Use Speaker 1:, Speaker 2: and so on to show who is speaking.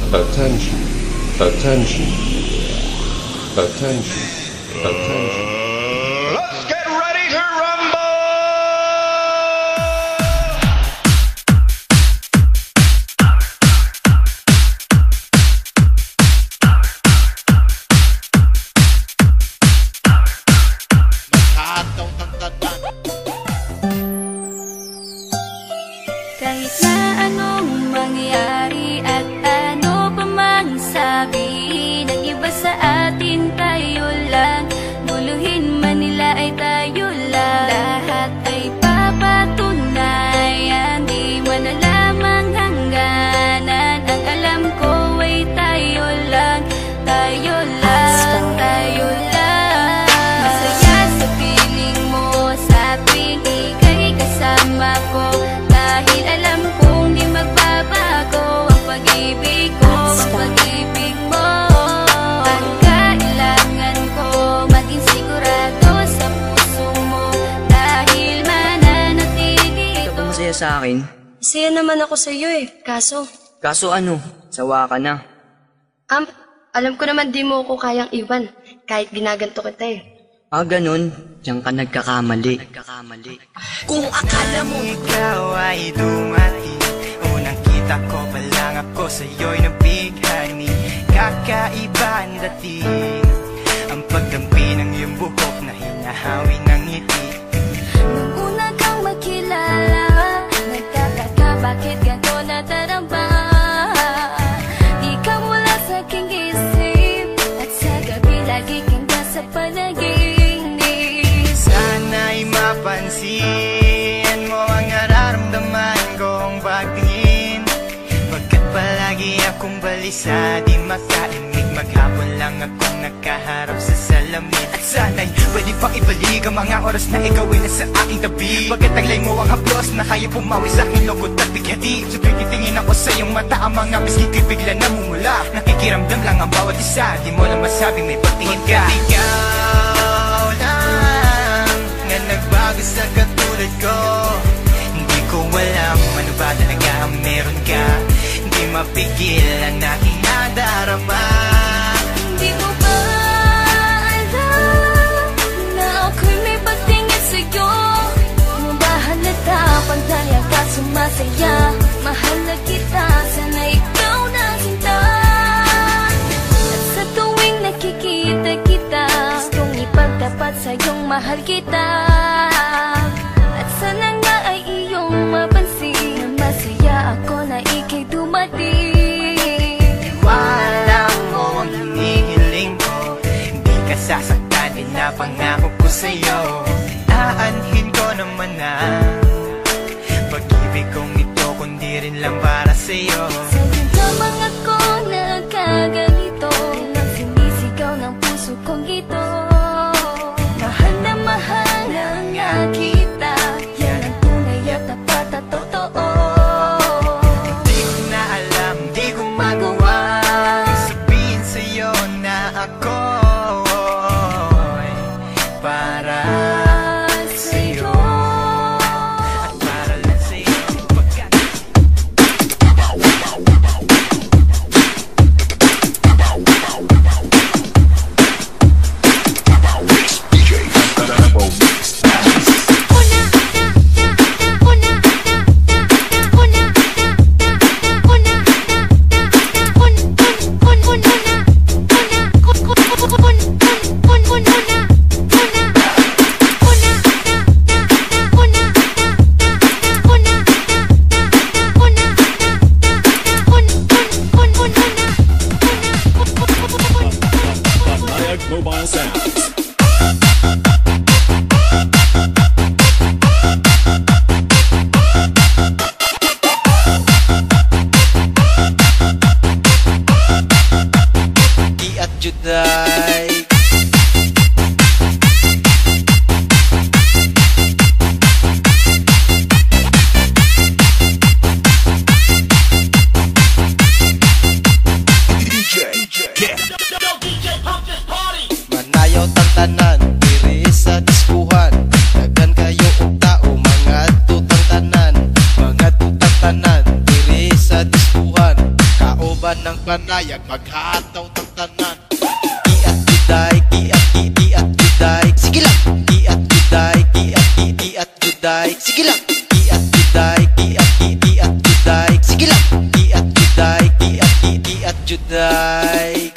Speaker 1: Attention, attention, attention, attention.
Speaker 2: Let's get ready to rumble!
Speaker 3: Kahit na anong mangyari at ano pa mang sabihin ng iba sa atin, tayo lang. Guluhin man nila ay tayo lang. Lahat ay papatunayan, di man alamang hangganan. Ang alam ko ay tayo lang, tayo lang, tayo lang. Masaya sa piling mo sa tuwing ika'y kasama ko, dahil alam kong di magbabago ang pag-ibig ko, ang pag-ibig mo. At kailangan ko maging sigurado sa puso mo, dahil mananatili ito.
Speaker 4: Ikaw ba masaya sa akin?
Speaker 5: Masaya naman ako sa iyo kaso
Speaker 4: Ano? Sawa ka na.
Speaker 5: alam ko naman di mo ako kayang iwan kahit ginaganto kita
Speaker 4: Ganun. Diyan ka nagkakamali.
Speaker 6: Kung akala mo ikaw ay dumating, unang kita ko pa lang ako sa'yo'y nabighani. Kakaiba ang dating, ang pagdampi ng iyong buhok na hinahawi ng ngiti.
Speaker 3: Nung una kang makilala, nagtataka bakit ganito nadarama. Di ka mula sa aking isip, at sa gabi lagi kang nasa panaginip.
Speaker 6: Sana'y mapansin mo ang nararamdaman kong pagtingin, pagkat palagi akong balisa, di makainig. Maghapon lang akong nakaharap sa salamin. At sana'y pwede pang ibalik ang mga oras na ikaw ay nasa aking tabi, pagkat taglay mo ang haplos na kaya pumawi sa aking lungkot at bighati. So titingin ako sa iyong mata, ang mga biskit bigla namumula. Nakikiramdam lang ang bawat isa, di mo lang masabing may pagtingin ka. Ikaw lang nga nagbago sa katulad ko, hindi ko alam ano ba talaga ang meron ka. Hindi mapigil ang aking nadarama.
Speaker 3: Di mo ba alam na ako'y may pagtingin sa'yo? Mo ba halata pag daya ka sumasaya? Mahal na kita, sana ikaw na sinta. At sa tuwing nakikita kita, gustong ipagtapat sa'yong mahal kita. At sana nga ay iyong mapansin na masaya ako na ika'y dumating.
Speaker 6: Wala mo ang hinihiling ko, hindi ka sasaktan, pinapangako ko sa'yo. Aanhin ko naman na pag-ibig kong ito, kundi rin lang para sa'yo.
Speaker 3: Sa'yo lamang ako nagkaganito, lang sinisigaw ng puso kong ito. Mahal na nga kita, yan ang tunay at tapat at totoo.
Speaker 6: Di ko na alam, di ko magawa sabihin sa'yo na ako'y para sa'yo at para lang sa'yo. Pagkat
Speaker 7: Mobile Sounds.
Speaker 6: at Juday. Manayaw tang tanan, diri sa diskuhan. Dagan kayo og tao, mga tutang tanan. Mga tutang tanan, diri sa diskuhan. Kaoba
Speaker 8: laban ng banayag, maghataw ng tanan. Iat juday, iat juday, sige lang. Iat juday, iat juday, sige lang. Iat juday, iat juday, sige lang. Iat juday, iat juday.